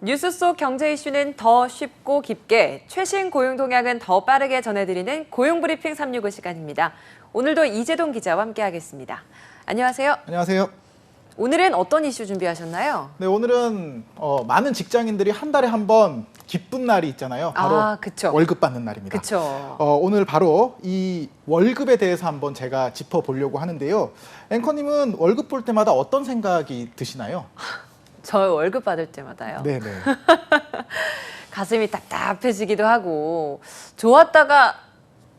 뉴스 속 경제 이슈는 더 쉽고 깊게, 최신 고용 동향은 더 빠르게 전해드리는 고용브리핑 365 시간입니다. 오늘도 이재동 기자와 함께하겠습니다. 안녕하세요. 안녕하세요. 오늘은 어떤 이슈 준비하셨나요? 네, 오늘은 많은 직장인들이 한 달에 한 번 기쁜 날이 있잖아요. 바로 그쵸. 월급 받는 날입니다. 그렇죠. 오늘 바로 이 월급에 대해서 한번 제가 짚어보려고 하는데요. 앵커님은 월급 볼 때마다 어떤 생각이 드시나요? 저 월급 받을 때마다요. 네네. 가슴이 답답해지기도 하고, 좋았다가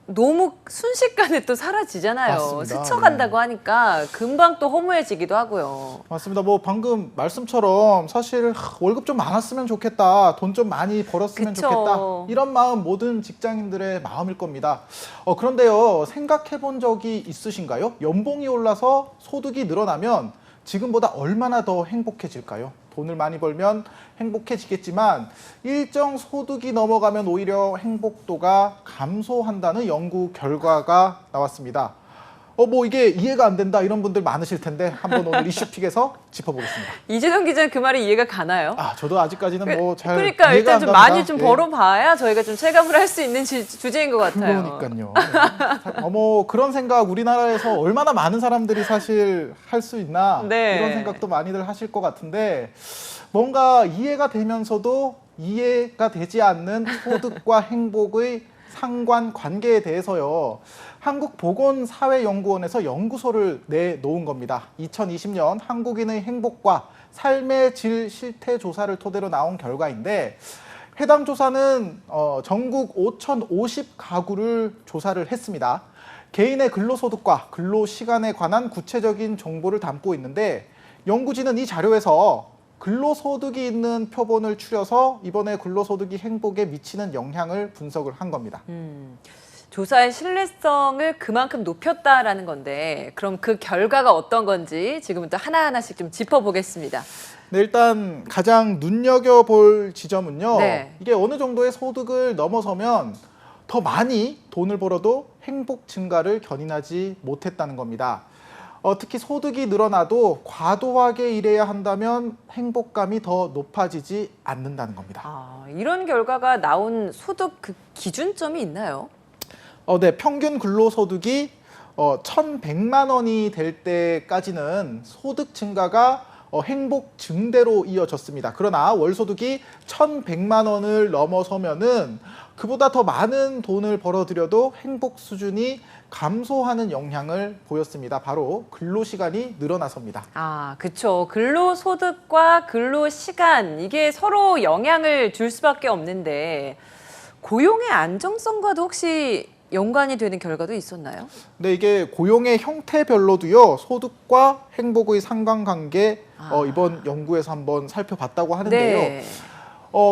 너무 순식간에 또 사라지잖아요. 맞습니다. 스쳐간다고 하니까 금방 또 허무해지기도 하고요. 맞습니다. 뭐 방금 말씀처럼 사실 월급 좀 많았으면 좋겠다, 돈 좀 많이 벌었으면 그쵸. 좋겠다, 이런 마음 모든 직장인들의 마음일 겁니다. 그런데요, 생각해 본 적이 있으신가요? 연봉이 올라서 소득이 늘어나면 지금보다 얼마나 더 행복해질까요? 돈을 많이 벌면 행복해지겠지만 일정 소득이 넘어가면 오히려 행복도가 감소한다는 연구 결과가 나왔습니다. 뭐 이게 이해가 안 된다 이런 분들 많으실 텐데 한번 오늘 이슈픽에서 짚어보겠습니다. 이재동 기자는 그 말이 이해가 가나요? 저도 아직까지는 뭐 잘 그러니까 이해가 일단 안 좀 갑니다. 많이 좀 벌어봐야 저희가 좀 체감을 할 수 있는 주제인 것 같아요. 그러니까요. 뭐 그런 생각 우리나라에서 얼마나 많은 사람들이 사실 할 수 있나, 네. 이런 생각도 많이들 하실 것 같은데, 뭔가 이해가 되면서도 이해가 되지 않는 소득과 행복의 상관관계에 대해서요, 한국보건사회연구원에서 연구소를 내놓은 겁니다. 2020년 한국인의 행복과 삶의 질 실태 조사를 토대로 나온 결과인데, 해당 조사는 전국 5,050가구를 조사를 했습니다. 개인의 근로소득과 근로시간에 관한 구체적인 정보를 담고 있는데, 연구진은 이 자료에서 근로소득이 있는 표본을 추려서 이번에 근로소득이 행복에 미치는 영향을 분석을 한 겁니다. 조사의 신뢰성을 그만큼 높였다라는 건데, 그럼 그 결과가 어떤 건지 지금부터 하나하나씩 좀 짚어보겠습니다. 네, 일단 가장 눈여겨볼 지점은요, 네. 이게 어느 정도의 소득을 넘어서면 더 많이 돈을 벌어도 행복 증가를 견인하지 못했다는 겁니다. 특히 소득이 늘어나도 과도하게 일해야 한다면 행복감이 더 높아지지 않는다는 겁니다. 이런 결과가 나온 소득 그 기준점이 있나요? 네, 평균 근로소득이 1,100만 원이 될 때까지는 소득 증가가 행복 증대로 이어졌습니다. 그러나 월소득이 1,100만 원을 넘어서면은 그보다 더 많은 돈을 벌어들여도 행복 수준이 감소하는 영향을 보였습니다. 바로 근로시간이 늘어나서입니다. 그렇죠. 근로소득과 근로시간, 이게 서로 영향을 줄 수밖에 없는데, 고용의 안정성과도 혹시 연관이 되는 결과도 있었나요? 네, 이게 고용의 형태별로도요, 소득과 행복의 상관관계 이번 연구에서 한번 살펴봤다고 하는데요. 네.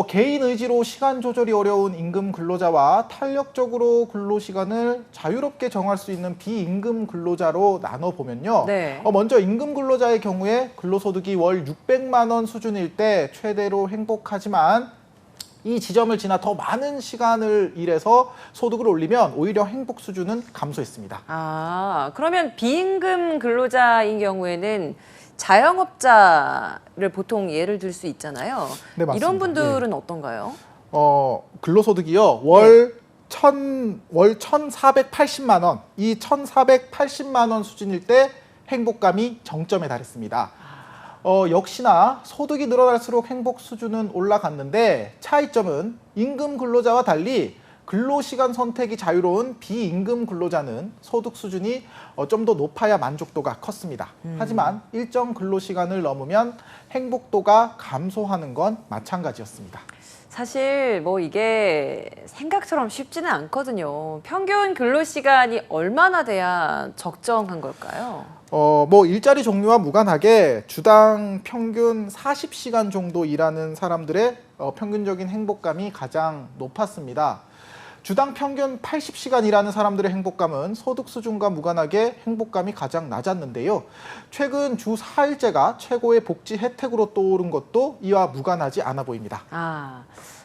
개인 의지로 시간 조절이 어려운 임금 근로자와 탄력적으로 근로시간을 자유롭게 정할 수 있는 비임금 근로자로 나눠보면요. 네. 먼저 임금 근로자의 경우에 근로소득이 월 600만 원 수준일 때 최대로 행복하지만, 이 지점을 지나 더 많은 시간을 일해서 소득을 올리면 오히려 행복 수준은 감소했습니다. 그러면 비임금 근로자인 경우에는 자영업자를 보통 예를 들 수 있잖아요. 네, 맞습니다. 이런 분들은 어떤가요? 근로소득이요, 월 1,480만 원, 이 1,480만 원 수준일 때 행복감이 정점에 달했습니다. 역시나 소득이 늘어날수록 행복 수준은 올라갔는데, 차이점은 임금 근로자와 달리 근로시간 선택이 자유로운 비임금 근로자는 소득 수준이 좀 더 높아야 만족도가 컸습니다. 하지만 일정 근로시간을 넘으면 행복도가 감소하는 건 마찬가지였습니다. 사실 뭐 이게 생각처럼 쉽지는 않거든요. 평균 근로시간이 얼마나 돼야 적정한 걸까요? 뭐 일자리 종류와 무관하게 주당 평균 40시간 정도 일하는 사람들의 평균적인 행복감이 가장 높았습니다. 주당 평균 80시간 일하는 사람들의 행복감은 소득 수준과 무관하게 행복감이 가장 낮았는데요. 최근 주 4일제가 최고의 복지 혜택으로 떠오른 것도 이와 무관하지 않아 보입니다.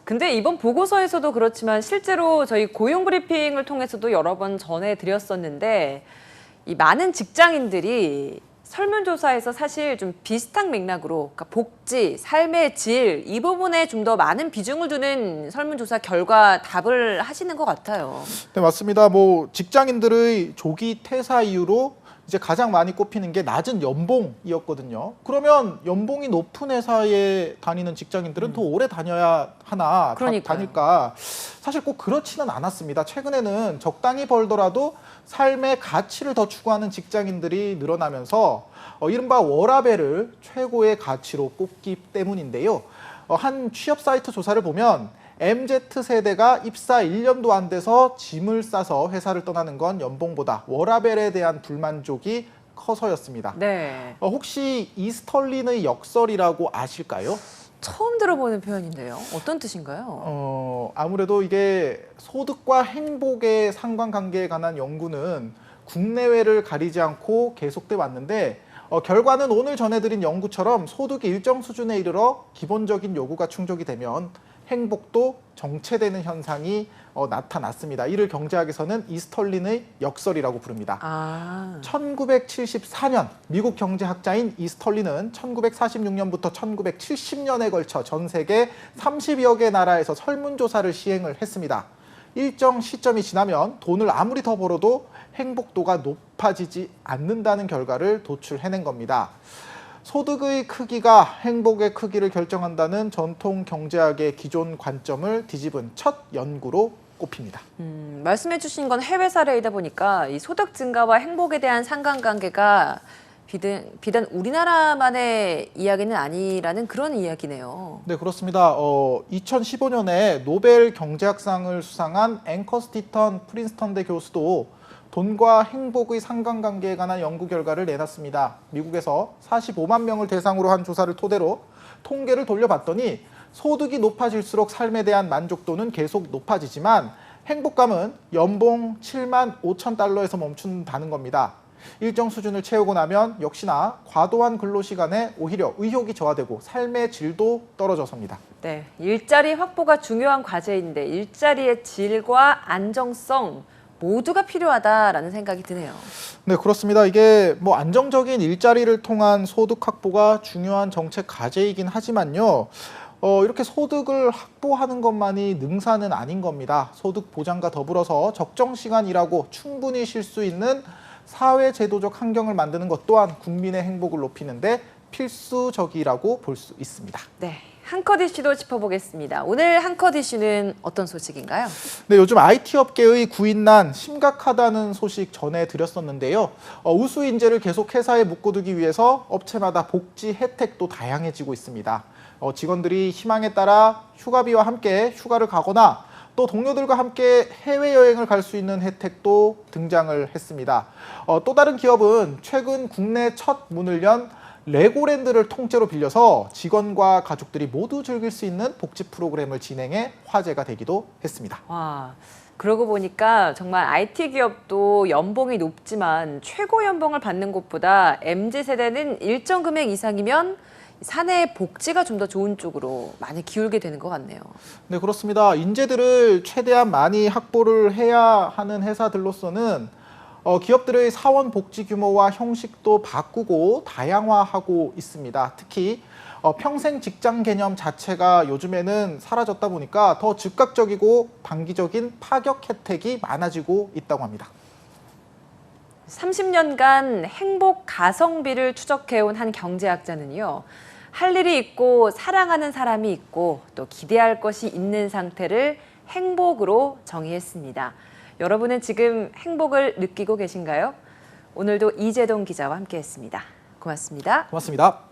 근데 이번 보고서에서도 그렇지만 실제로 저희 고용 브리핑을 통해서도 여러 번 전해드렸었는데, 이 많은 직장인들이 설문조사에서 사실 좀 비슷한 맥락으로 그러니까 복지, 삶의 질 이 부분에 좀 더 많은 비중을 두는 설문조사 결과 답을 하시는 것 같아요. 네, 맞습니다. 뭐 직장인들의 조기 퇴사 이후로 이제 가장 많이 꼽히는 게 낮은 연봉이었거든요. 그러면 연봉이 높은 회사에 다니는 직장인들은 더 오래 다녀야 하나, 그러니까요. 다닐까? 사실 꼭 그렇지는 않았습니다. 최근에는 적당히 벌더라도 삶의 가치를 더 추구하는 직장인들이 늘어나면서 이른바 워라밸을 최고의 가치로 꼽기 때문인데요. 한 취업 사이트 조사를 보면 MZ세대가 입사 1년도 안 돼서 짐을 싸서 회사를 떠나는 건 연봉보다 워라밸에 대한 불만족이 커서였습니다. 네. 혹시 이스털린의 역설이라고 아실까요? 처음 들어보는 표현인데요. 어떤 뜻인가요? 아무래도 이게 소득과 행복의 상관관계에 관한 연구는 국내외를 가리지 않고 계속돼 왔는데 결과는 오늘 전해드린 연구처럼 소득이 일정 수준에 이르러 기본적인 요구가 충족이 되면 행복도 정체되는 현상이 나타났습니다. 이를 경제학에서는 이스털린의 역설이라고 부릅니다. 1974년 미국 경제학자인 이스털린은 1946년부터 1970년에 걸쳐 전 세계 30여 개 나라에서 설문조사를 시행을 했습니다. 일정 시점이 지나면 돈을 아무리 더 벌어도 행복도가 높아지지 않는다는 결과를 도출해낸 겁니다. 소득의 크기가 행복의 크기를 결정한다는 전통 경제학의 기존 관점을 뒤집은 첫 연구로 꼽힙니다. 말씀해 주신 건 해외 사례이다 보니까 이 소득 증가와 행복에 대한 상관관계가 비단 우리나라만의 이야기는 아니라는 그런 이야기네요. 네, 그렇습니다. 2015년에 노벨 경제학상을 수상한 앵커 스티턴 프린스턴대 교수도 돈과 행복의 상관관계에 관한 연구 결과를 내놨습니다. 미국에서 45만 명을 대상으로 한 조사를 토대로 통계를 돌려봤더니 소득이 높아질수록 삶에 대한 만족도는 계속 높아지지만 행복감은 연봉 7만 5천 달러에서 멈춘다는 겁니다. 일정 수준을 채우고 나면 역시나 과도한 근로시간에 오히려 의욕이 저하되고 삶의 질도 떨어져서입니다. 네, 일자리 확보가 중요한 과제인데 일자리의 질과 안정성 모두가 필요하다라는 생각이 드네요. 네, 그렇습니다. 이게 뭐 안정적인 일자리를 통한 소득 확보가 중요한 정책 과제이긴 하지만요. 이렇게 소득을 확보하는 것만이 능사는 아닌 겁니다. 소득 보장과 더불어서 적정 시간 일하고 충분히 쉴 수 있는 사회 제도적 환경을 만드는 것 또한 국민의 행복을 높이는데 필수적이라고 볼 수 있습니다. 네, 한컷 이슈도 짚어보겠습니다. 오늘 한컷 이슈는 어떤 소식인가요? 네, 요즘 IT 업계의 구인난 심각하다는 소식 전해드렸었는데요. 우수 인재를 계속 회사에 묶어두기 위해서 업체마다 복지 혜택도 다양해지고 있습니다. 직원들이 희망에 따라 휴가비와 함께 휴가를 가거나 또 동료들과 함께 해외여행을 갈 수 있는 혜택도 등장을 했습니다. 또 다른 기업은 최근 국내 첫 문을 연 레고랜드를 통째로 빌려서 직원과 가족들이 모두 즐길 수 있는 복지 프로그램을 진행해 화제가 되기도 했습니다. 와, 그러고 보니까 정말 IT 기업도 연봉이 높지만 최고 연봉을 받는 곳보다 MZ세대는 일정 금액 이상이면 사내 복지가 좀 더 좋은 쪽으로 많이 기울게 되는 것 같네요. 네, 그렇습니다. 인재들을 최대한 많이 확보를 해야 하는 회사들로서는 기업들의 사원 복지 규모와 형식도 바꾸고 다양화하고 있습니다. 특히 평생 직장 개념 자체가 요즘에는 사라졌다 보니까 더 즉각적이고 단기적인 파격 혜택이 많아지고 있다고 합니다. 30년간 행복 가성비를 추적해온 한 경제학자는요. 할 일이 있고 사랑하는 사람이 있고 또 기대할 것이 있는 상태를 행복으로 정의했습니다. 여러분은 지금 행복을 느끼고 계신가요? 오늘도 이재동 기자와 함께했습니다. 고맙습니다. 고맙습니다.